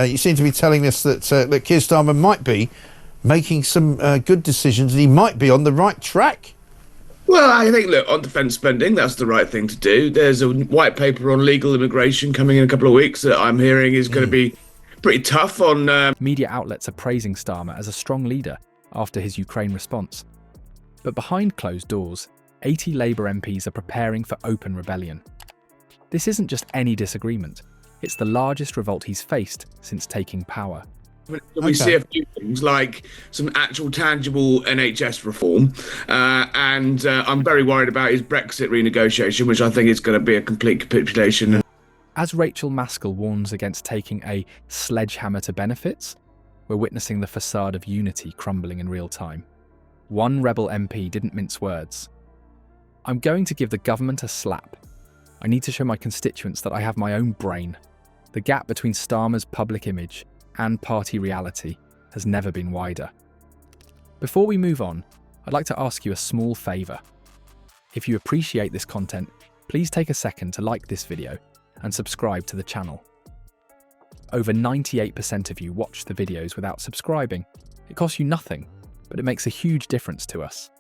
You seem to be telling us that Keir Starmer might be making some good decisions and he might be on the right track. Well, I think, look, on defence spending, that's the right thing to do. There's a white paper on legal immigration coming in a couple of weeks that I'm hearing is going to be pretty tough on. Media outlets are praising Starmer as a strong leader after his Ukraine response. But behind closed doors, 80 Labour MPs are preparing for open rebellion. This isn't just any disagreement. It's the largest revolt he's faced since taking power. We see a few things like some actual tangible NHS reform, and I'm very worried about his Brexit renegotiation, which I think is going to be a complete capitulation. As Rachel Maskell warns against taking a sledgehammer to benefits, we're witnessing the façade of unity crumbling in real time. One rebel MP didn't mince words. I'm going to give the government a slap. I need to show my constituents that I have my own brain. The gap between Starmer's public image and party reality has never been wider. Before we move on, I'd like to ask you a small favour. If you appreciate this content, please take a second to like this video and subscribe to the channel. Over 98% of you watch the videos without subscribing. It costs you nothing, but it makes a huge difference to us.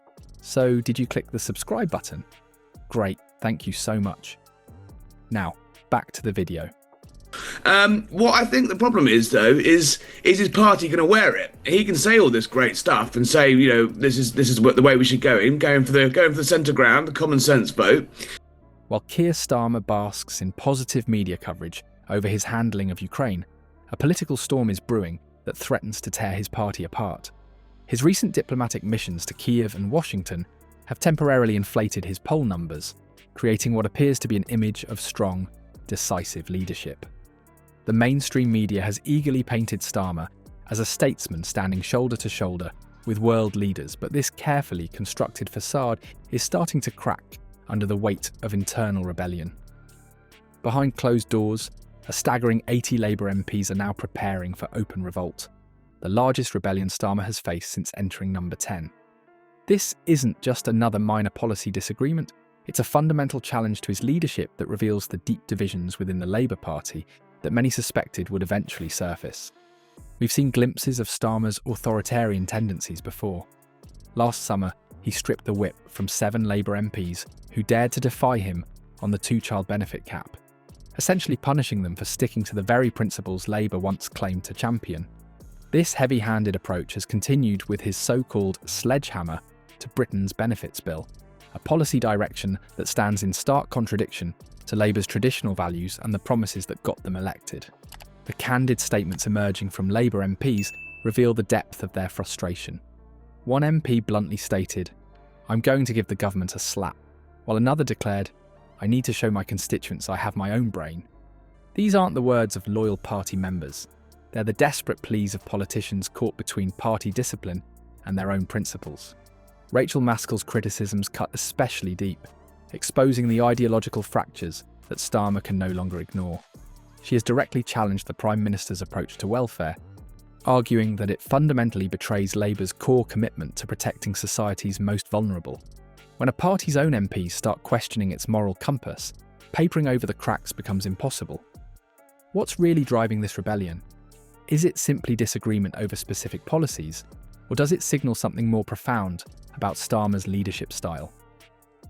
So did you click the subscribe button? Great, thank you so much. Now, back to the video. What I think the problem is, though, is his party going to wear it? He can say all this great stuff and say, you know, this is what the way we should go in, going for the centre ground, the common sense vote. While Keir Starmer basks in positive media coverage over his handling of Ukraine, a political storm is brewing that threatens to tear his party apart. His recent diplomatic missions to Kiev and Washington have temporarily inflated his poll numbers, creating what appears to be an image of strong, decisive leadership. The mainstream media has eagerly painted Starmer as a statesman standing shoulder to shoulder with world leaders, but this carefully constructed facade is starting to crack under the weight of internal rebellion. Behind closed doors, a staggering 80 Labour MPs are now preparing for open revolt, the largest rebellion Starmer has faced since entering number 10. This isn't just another minor policy disagreement, it's a fundamental challenge to his leadership that reveals the deep divisions within the Labour Party that many suspected would eventually surface. We've seen glimpses of Starmer's authoritarian tendencies before. Last summer, he stripped the whip from 7 Labour MPs who dared to defy him on the 2-child benefit cap, essentially punishing them for sticking to the very principles Labour once claimed to champion. This heavy-handed approach has continued with his so-called sledgehammer to Britain's benefits bill, a policy direction that stands in stark contradiction to Labour's traditional values and the promises that got them elected. The candid statements emerging from Labour MPs reveal the depth of their frustration. One MP bluntly stated, "I'm going to give the government a slap," while another declared, "I need to show my constituents I have my own brain." These aren't the words of loyal party members. They're the desperate pleas of politicians caught between party discipline and their own principles. Rachel Maskell's criticisms cut especially deep, exposing the ideological fractures that Starmer can no longer ignore. She has directly challenged the Prime Minister's approach to welfare, arguing that it fundamentally betrays Labour's core commitment to protecting society's most vulnerable. When a party's own MPs start questioning its moral compass, papering over the cracks becomes impossible. What's really driving this rebellion? Is it simply disagreement over specific policies, or does it signal something more profound about Starmer's leadership style?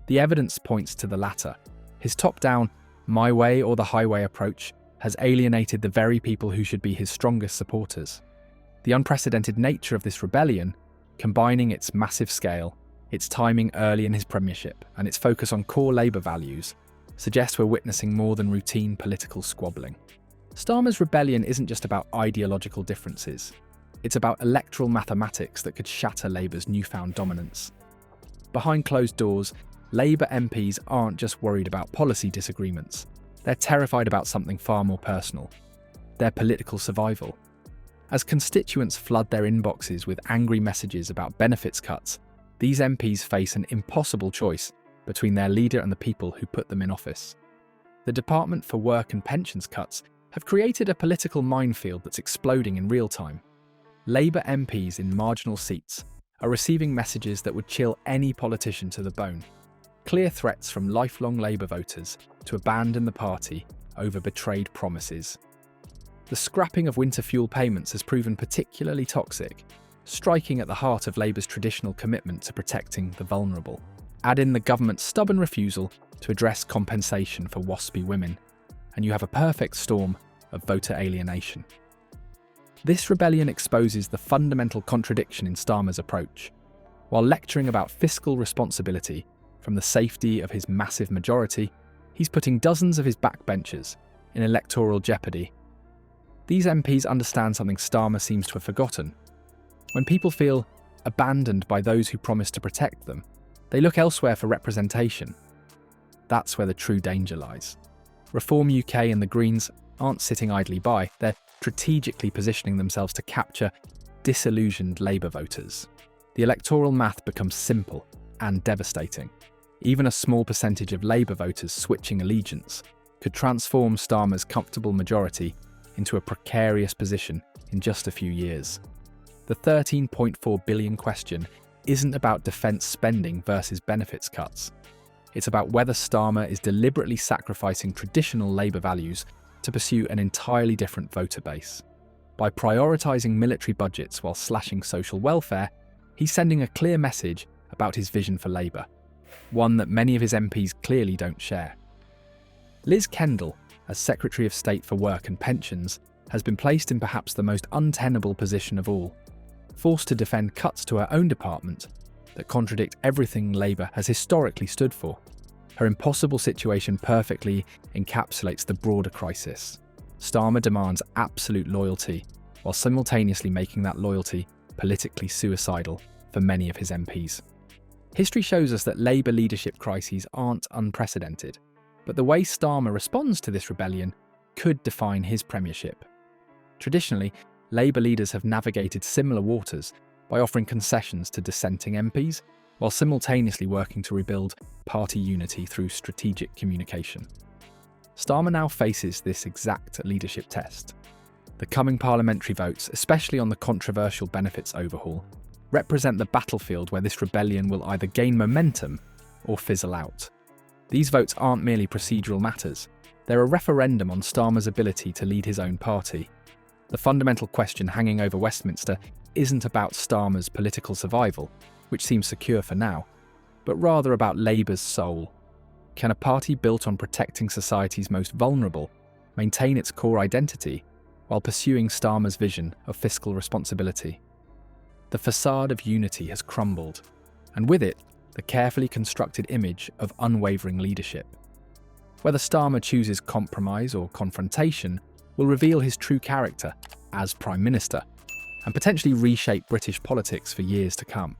The evidence points to the latter. His top-down, my way or the highway approach has alienated the very people who should be his strongest supporters. The unprecedented nature of this rebellion, combining its massive scale, its timing early in his premiership, and its focus on core Labour values, suggests we're witnessing more than routine political squabbling. Starmer's rebellion isn't just about ideological differences. It's about electoral mathematics that could shatter Labour's newfound dominance. Behind closed doors, Labour MPs aren't just worried about policy disagreements. They're terrified about something far more personal: their political survival. As constituents flood their inboxes with angry messages about benefits cuts, these MPs face an impossible choice between their leader and the people who put them in office. The Department for Work and Pensions cuts have created a political minefield that's exploding in real time. Labour MPs in marginal seats are receiving messages that would chill any politician to the bone. Clear threats from lifelong Labour voters to abandon the party over betrayed promises. the scrapping of winter fuel payments has proven particularly toxic, striking at the heart of Labour's traditional commitment to protecting the vulnerable. Add in the government's stubborn refusal to address compensation for waspy women, and you have a perfect storm of voter alienation. This rebellion exposes the fundamental contradiction in Starmer's approach. While lecturing about fiscal responsibility from the safety of his massive majority, he's putting dozens of his backbenchers in electoral jeopardy. These MPs understand something Starmer seems to have forgotten. When people feel abandoned by those who promise to protect them, they look elsewhere for representation. That's where the true danger lies. Reform UK and the Greens aren't sitting idly by, they're strategically positioning themselves to capture disillusioned Labour voters. The electoral math becomes simple and devastating. Even a small percentage of Labour voters switching allegiance could transform Starmer's comfortable majority into a precarious position in just a few years. The £13.4 billion question isn't about defence spending versus benefits cuts. It's about whether Starmer is deliberately sacrificing traditional Labour values to pursue an entirely different voter base. By prioritising military budgets while slashing social welfare, he's sending a clear message about his vision for Labour, one that many of his MPs clearly don't share. Liz Kendall, as Secretary of State for Work and Pensions, has been placed in perhaps the most untenable position of all, forced to defend cuts to her own department that contradict everything Labour has historically stood for. Her impossible situation perfectly encapsulates the broader crisis. Starmer demands absolute loyalty, while simultaneously making that loyalty politically suicidal for many of his MPs. History shows us that Labour leadership crises aren't unprecedented, but the way Starmer responds to this rebellion could define his premiership. Traditionally, Labour leaders have navigated similar waters by offering concessions to dissenting MPs, while simultaneously working to rebuild party unity through strategic communication. Starmer now faces this exact leadership test. The coming parliamentary votes, especially on the controversial benefits overhaul, represent the battlefield where this rebellion will either gain momentum or fizzle out. These votes aren't merely procedural matters, they're a referendum on Starmer's ability to lead his own party. The fundamental question hanging over Westminster isn't about Starmer's political survival, which seems secure for now, but rather about Labour's soul. Can a party built on protecting society's most vulnerable maintain its core identity while pursuing Starmer's vision of fiscal responsibility? The façade of unity has crumbled, and with it, the carefully constructed image of unwavering leadership. Whether Starmer chooses compromise or confrontation will reveal his true character as Prime Minister, and potentially reshape British politics for years to come.